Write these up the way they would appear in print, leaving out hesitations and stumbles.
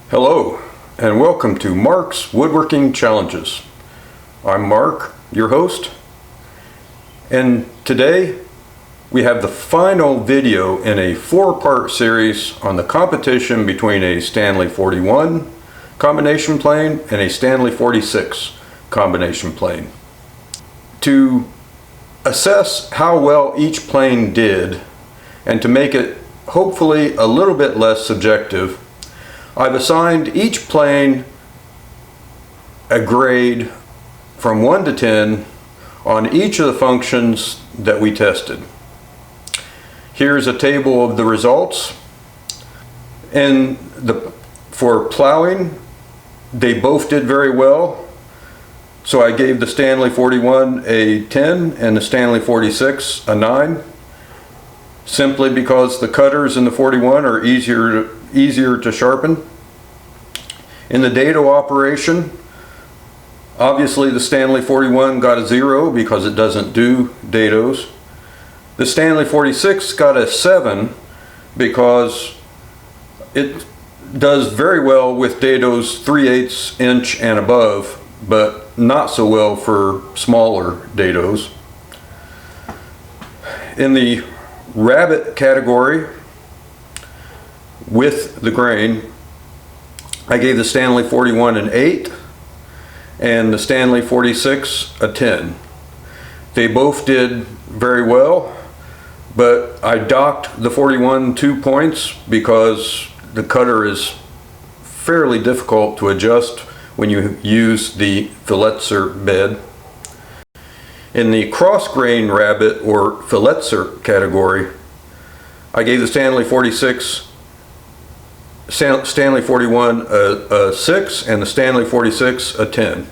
Hello, and welcome to Mark's Woodworking Challenges. I'm Mark, your host, and today we have the final video in a 4-part series on the competition between a Stanley 41 combination plane and a Stanley 46 combination plane. To assess how well each plane did, and to make it hopefully a little bit less subjective, I've assigned each plane a grade from 1 to 10 on each of the functions that we tested. Here's a table of the results. For plowing, they both did very well. So I gave the Stanley 41 a 10 and the Stanley 46 a 9, simply because the cutters in the 41 are easier to sharpen. In the dado operation, obviously the Stanley 41 got a 0 because it doesn't do dados. The Stanley 46 got a 7 because it does very well with dados 3/8 inch and above, but not so well for smaller dados. In the rabbet category, with the grain, I gave the Stanley 41 an 8 and the Stanley 46 a 10. They both did very well, but I docked the 41 2 points because the cutter is fairly difficult to adjust when you use the Filletzer bed. In the cross grain rabbet or Filletzer category, I gave the Stanley 41 a 6 and the Stanley 46 a 10.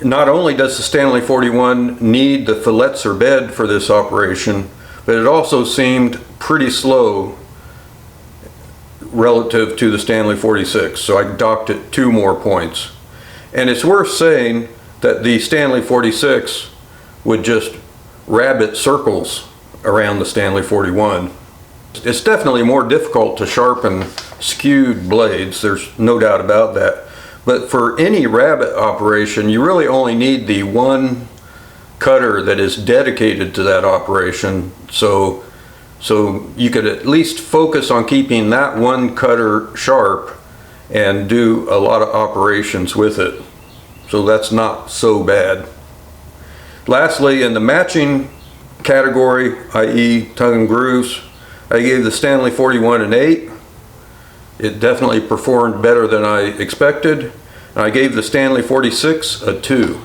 Not only does the Stanley 41 need the Filletzer bed for this operation, but it also seemed pretty slow relative to the Stanley 46, so I docked it 2 more points. And it's worth saying that the Stanley 46 would just rabbet circles around the Stanley 41. It's definitely more difficult to sharpen skewed blades, there's no doubt about that. But for any rabbet operation, you really only need the one cutter that is dedicated to that operation. So you could at least focus on keeping that one cutter sharp and do a lot of operations with it. So that's not so bad. Lastly, in the matching category, i.e. tongue and grooves, I gave the Stanley 41 an 8. It definitely performed better than I expected. And I gave the Stanley 46 a 2.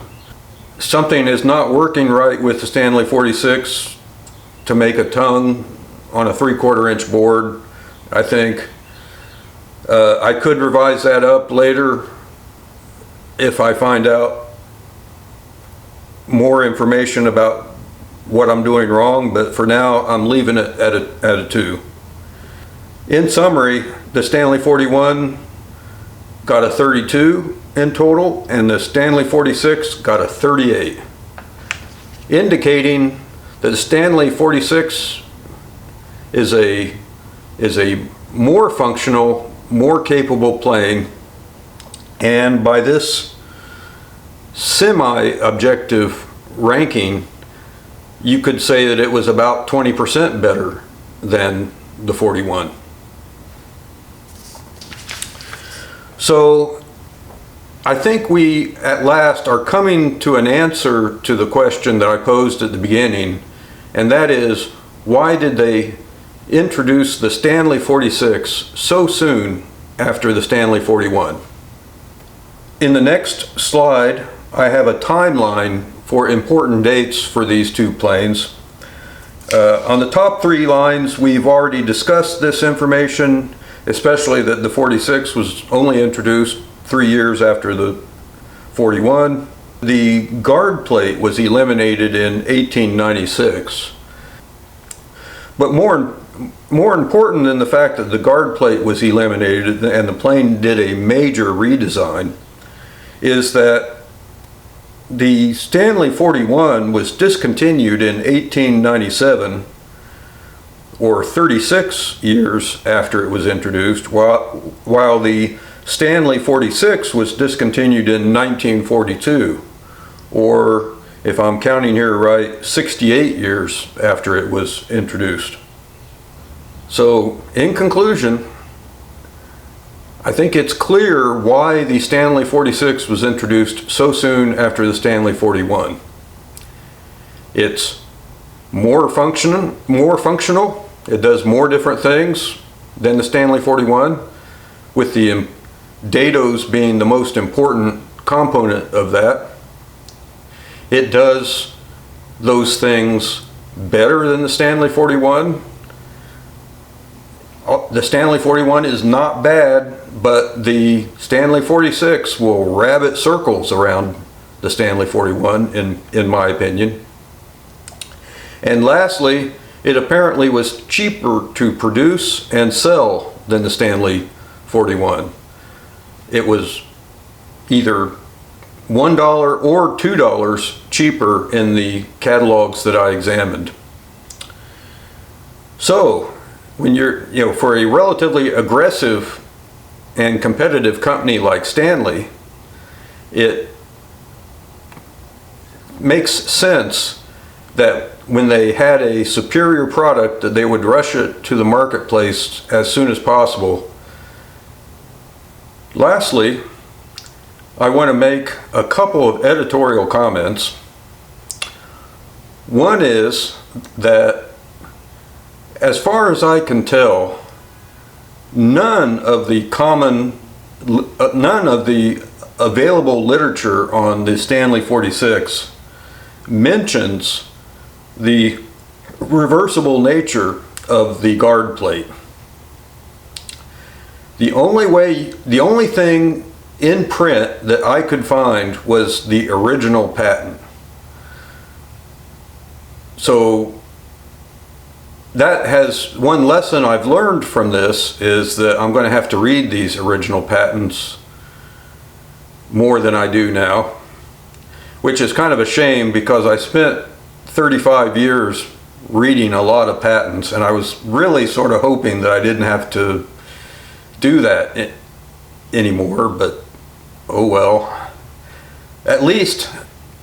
Something is not working right with the Stanley 46 to make a tongue on a 3/4 inch board, I think. I could revise that up later if I find out more information about what I'm doing wrong, but for now I'm leaving it at a 2. In summary, the Stanley 41 got a 32 in total and the Stanley 46 got a 38, indicating that the Stanley 46 is a more functional, more capable plane, and by this semi-objective ranking, you could say that it was about 20% better than the 41. So I think we at last are coming to an answer to the question that I posed at the beginning, and that is, why did they introduce the Stanley 46 so soon after the Stanley 41? In the next slide, I have a timeline for important dates for these 2 planes. On the top 3 lines, we've already discussed this information, especially that the 46 was only introduced 3 years after the 41. The guard plate was eliminated in 1896. But more important than the fact that the guard plate was eliminated and the plane did a major redesign is that the Stanley 41 was discontinued in 1897 or 36 years after it was introduced, while the Stanley 46 was discontinued in 1942, or if I'm counting here right, 68 years after it was introduced. So, in conclusion, I think it's clear why the Stanley 46 was introduced so soon after the Stanley 41. It's more functional, it does more different things than the Stanley 41, with the dados being the most important component of that. It does those things better than the Stanley 41. The Stanley 41 is not bad, but the Stanley 46 will rabbit circles around the Stanley 41 in my opinion. And lastly, it apparently was cheaper to produce and sell than the Stanley 41. It was either $1 or $2 cheaper in the catalogs that I examined. So, when you're, for a relatively aggressive and competitive company like Stanley, it makes sense that when they had a superior product that they would rush it to the marketplace as soon as possible. Lastly, I want to make a couple of editorial comments. One is that, as far as I can tell, none of the available literature on the Stanley 46 mentions the reversible nature of the guard plate. The only thing in print that I could find was the original patent. So that has one lesson I've learned from this, is that I'm going to have to read these original patents more than I do now, which is kind of a shame because I spent 35 years reading a lot of patents, and I was really sort of hoping that I didn't have to do that anymore, but oh well. At least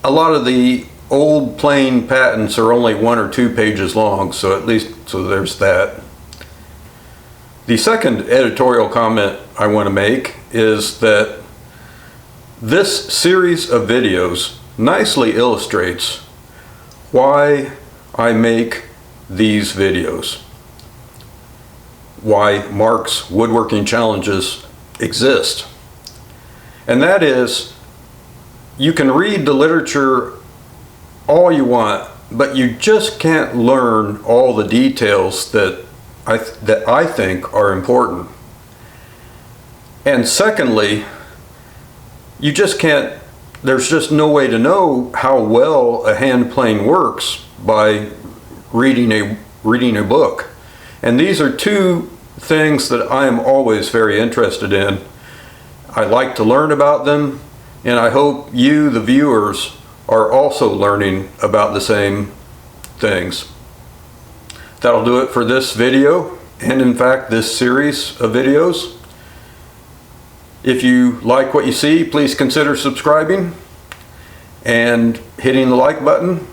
a lot of the old plain patents are only 1 or 2 pages long, so there's that. The second editorial comment I want to make is that this series of videos nicely illustrates why I make these videos, why Mark's Woodworking Challenges exist. And that is, you can read the literature all you want, but you just can't learn all the details that I think are important. And secondly, you just can't, there's just no way to know how well a hand plane works by reading a book. And these are two things that I am always very interested in. I like to learn about them, and I hope you, the viewers, are also learning about the same things. That'll do it for this video, and in fact this series of videos. If you like what you see, please consider subscribing and hitting the like button,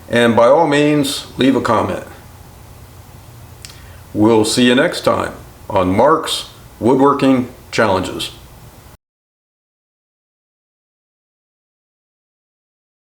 and by all means leave a comment. We'll see you next time on Mark's Woodworking Challenges.